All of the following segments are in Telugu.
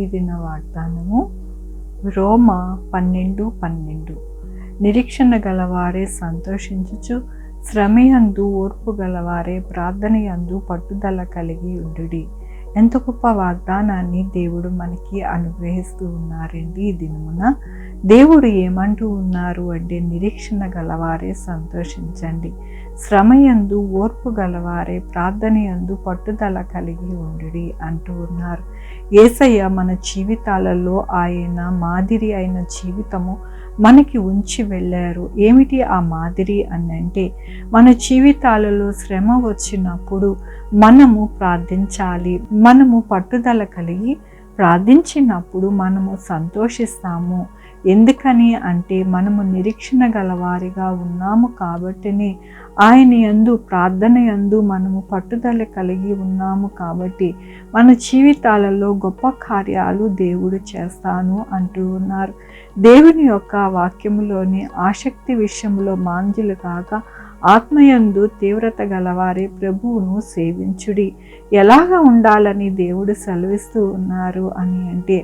ఇది నా వాగ్దానము. రోమా 12:12. నిరీక్షణ గలవారే సంతోషించుచు, శ్రమయందు ఓర్పు గలవారే ప్రార్థనయందు పట్టుదల కలిగి ఉండుడి. ఎంత గొప్ప వాగ్దానాన్ని దేవుడు మనకి అనుగ్రహిస్తూ ఉన్నారండి. ఈ దినమున దేవుడు ఏమంటూ ఉన్నారు అంటే, నిరీక్షణ గలవారే సంతోషించండి, శ్రమయందు ఓర్పు గలవారే ప్రార్థనయందు పట్టుదల కలిగి ఉండుడి అంటూ ఉన్నారు. యేసయ్య మన జీవితాలలో ఆయన మాదిరి అయిన జీవితము మనకి ఉంచి వెళ్ళారు. ఏమిటి ఆ మాదిరి అని అంటే, మన జీవితాలలో శ్రమ వచ్చినప్పుడు మనము ప్రార్థించాలి. మనము పట్టుదల కలిగి ప్రార్థించినప్పుడు మనము సంతోషిస్తాము. ఎందుకని అంటే, మనము నిరీక్షణ గలవారిగా ఉన్నాము కాబట్టినే, ఆయన యందు ప్రార్థన యందు మనము పట్టుదల కలిగి ఉన్నాము కాబట్టి మన జీవితాలలో గొప్ప కార్యాలు దేవుడు చేస్తాను అంటూ ఉన్నారు. దేవుని యొక్క వాక్యములోని ఆసక్తి విషయంలో మాంద్యులు కాక ఆత్మయందు తీవ్రత గలవారే ప్రభువును సేవించుడి. ఎలాగ ఉండాలని దేవుడు సెలవిస్తూ ఉన్నారు అని అంటే,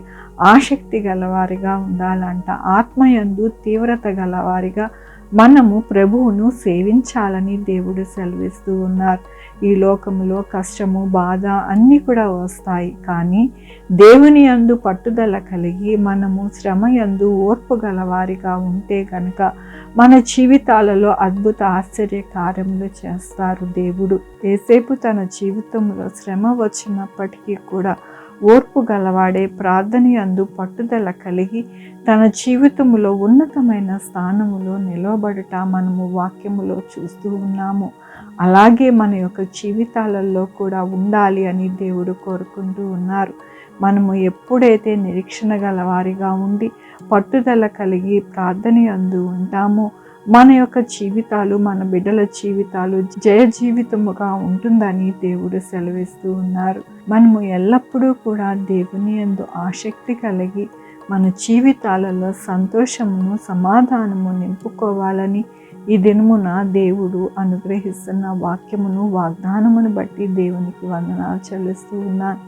ఆసక్తి గలవారిగా ఉండాలంట. ఆత్మయందు తీవ్రత గలవారిగా మనము ప్రభువును సేవించాలని దేవుడు సెలవిస్తూ ఉన్నారు. ఈ లోకంలో కష్టము, బాధ అన్నీ కూడా వస్తాయి. కానీ దేవుని యందు పట్టుదల కలిగి మనము శ్రమ యందు ఓర్పు గలవారిగా ఉంటే కనుక మన జీవితాలలో అద్భుత ఆశ్చర్య కార్యములు చేస్తారు దేవుడు. యేసేపు తన జీవితంలో శ్రమ వచ్చినప్పటికీ కూడా ఓర్పు గలవాడే ప్రార్థన యందు పట్టుదల కలిగి తన జీవితంలో ఉన్నతమైన స్థానములో నిలవబడుట మనము వాక్యములో చూస్తూ ఉన్నాము. అలాగే మన యొక్క జీవితాలలో కూడా ఉండాలి అని దేవుడు కోరుకుంటూ ఉన్నారు. మనము ఎప్పుడైతే నిరీక్షణ గలవారిగా ఉండి పట్టుదల కలిగి ప్రార్థన యందు ఉంటామో, మన యొక్క జీవితాలు, మన బిడ్డల జీవితాలు జయ జీవితముగా ఉంటుందని దేవుడు సెలవిస్తూ ఉన్నారు. మనము ఎల్లప్పుడూ కూడా దేవుని యందు ఆసక్తి కలిగి మన జీవితాలలో సంతోషమును, సమాధానము నింపుకోవాలని ఈ దినమున దేవుడు అనుగ్రహిస్తున్న వాక్యమును, వాగ్దానమును బట్టి దేవునికి వందనాలు చెల్లిస్తూ ఉన్నాను.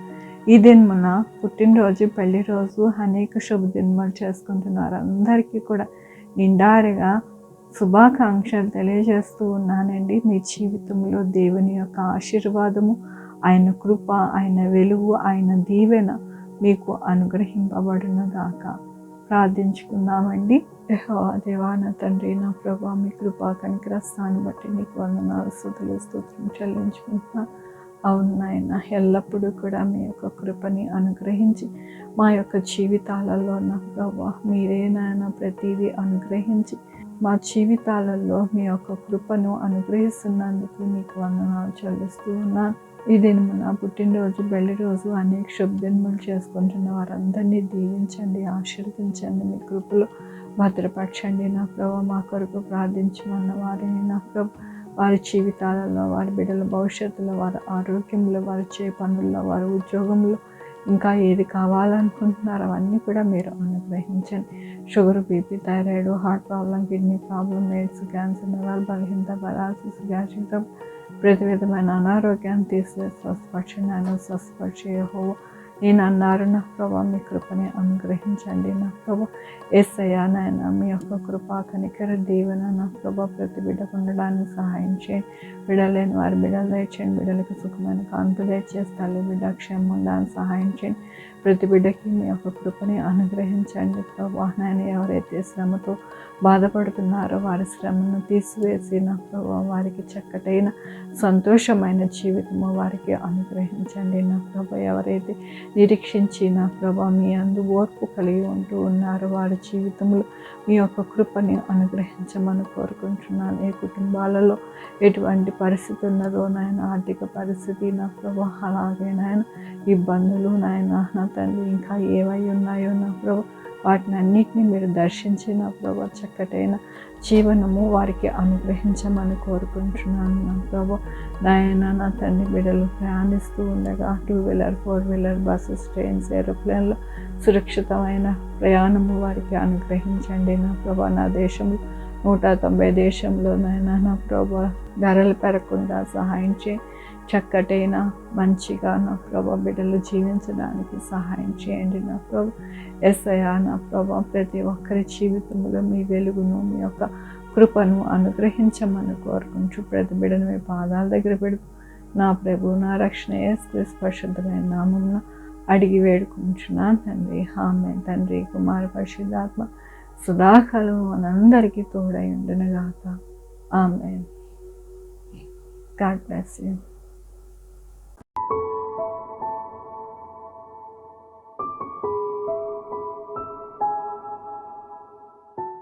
ఈ దినమున పుట్టినరోజు, పెళ్లి రోజు, అనేక శుభదినములు చేసుకుంటున్నారు. అందరికీ కూడా నిండారుగా శుభాకాంక్షలు తెలియజేస్తూ ఉన్నానండి. మీ జీవితంలో దేవుని యొక్క ఆశీర్వాదము, ఆయన కృప, ఆయన వెలుగు, ఆయన దీవెన మీకు అనుగ్రహింపబడును గాక. ప్రార్థించుకుందామండి. యెహోవా దేవా, నా తండ్రి, నా ప్రభా, మీ కృపా కనికరస్తాన్ని బట్టి నీకు వందనాలు, స్తుతులు, స్తోత్రం చెల్లించుకుంటున్నాను. అవును నాయన, ఎల్లప్పుడూ కూడా మీ యొక్క కృపని అనుగ్రహించి మా యొక్క జీవితాలలో నా ప్రభా మీరే నాయన ప్రతిదీ అనుగ్రహించి మా జీవితాలలో మీ యొక్క కృపను అనుగ్రహిస్తున్నందుకు నీకు వందనాలు చెల్లిస్తూ ఉన్నాను. ఈ దినమున పుట్టినరోజు, పెళ్లి రోజు, అనేక శుభదినములు చేసుకుంటున్న వారందరినీ దీవించండి, ఆశీర్వదించండి, మీ కృపలో భద్రపరచండి. నా ప్రభు మా కొరకు ప్రార్థించమన్న వారిని నా ప్రభు వారి జీవితాలలో, వారి బిడ్డల భవిష్యత్తులో, వారి ఆరోగ్యంలో, వారి చే పనుల్లో, వారి ఉద్యోగంలో ఇంకా ఏది కావాలనుకుంటున్నారో అవన్నీ కూడా మీరు అనుగ్రహించండి. Sugar, BP, thyroid, heart problem, kidney problem, AIDS, cancer, నరాలు బలహీనత, పారాలసిస్, గ్యాస్ట్రిక్ ట్రబుల్, ప్రతి విధమైన అనారోగ్యాన్ని తీసివేసి స్వస్థపరచండి. ఆయన స్వస్థపరిచే యెహోవా నేను అన్నారు. నా ప్రభా మీ కృపని అనుగ్రహించండి. నా ప్రభా యేసయ్యా నాయన, మీ యొక్క కృపా కనికర దీవెన నా ప్రభా ప్రతి బిడ్డకు ఉండడానికి సహాయం చేయండి. బిడ్డలేని వారి బిడ్డలు దయచేయండి. బిడ్డలకు సుఖమైన కాన్పు దయచేసి తల్లి బిడ్డ క్షేమం ఉండడానికి సహాయం చేయండి. ప్రతి బిడ్డకి మీ యొక్క కృపని అనుగ్రహించండి. ప్రభా నాయన, ఎవరైతే శ్రమతో బాధపడుతున్నారో వారి శ్రమను తీసివేసి నా ప్రభా వారికి చక్కటైన సంతోషమైన జీవితము వారికి అనుగ్రహించండి. నా ప్రభా ఎవరైతే నిరీక్షించి నా ప్రభా మీ అందు ఓర్పు కలిగి ఉంటూ ఉన్నారో వారి జీవితంలో మీ యొక్క కృపని అనుగ్రహించమని కోరుకుంటున్నాను. ఏ కుటుంబాలలో ఎటువంటి పరిస్థితి ఉన్నదో నాయన, ఆర్థిక పరిస్థితి నా ప్రభా, అలాగే నాయన ఇబ్బందులు నాయన, నా తండ్రి ఇంకా ఏవై ఉన్నాయో నా ప్రభా వాటిని అన్నిటినీ మీరు దర్శించి నా ప్రభా చక్కటైన జీవనము వారికి అనుగ్రహించమని కోరుకుంటున్నాను. నా ప్రభా నాయన, నా తండ్రి బిడ్డలు ప్రయాణిస్తూ ఉండగా 2 వీలర్ 4 వీలర్ బస్సెస్, ట్రైన్స్, ఏరోప్లేన్లో సురక్షితమైన ప్రయాణము వారికి అనుగ్రహించండి. నా ప్రభా నా దేశంలో 190 దేశంలో నాయన నా ప్రభా ధరలు పెరగకుండా సహాయం చేయి. చక్కటైన మంచిగా నా ప్రభా బిడ్డలు జీవించడానికి సహాయం చేయండి నా ప్రభు. యేసయ్యా నా ప్రభా ప్రతి ఒక్కరి జీవితంలో మీ వెలుగును మీ యొక్క కృపను అనుగ్రహించమని కోరుకుంటూ ప్రతి బిడ్డను మీ పాదాల దగ్గర పెడుతూ నా ప్రభు నా రక్షణ యేసుక్రీస్తు పరిశుద్ధమైన నామమున అడిగి వేడుకుంటున్నాను తండ్రి. ఆమేన్. తండ్రి కుమార పరిశుద్ధాత్మ సదాకాలం మనందరికీ తోడై ఉండునుగాక. ఆమేన్. God bless you.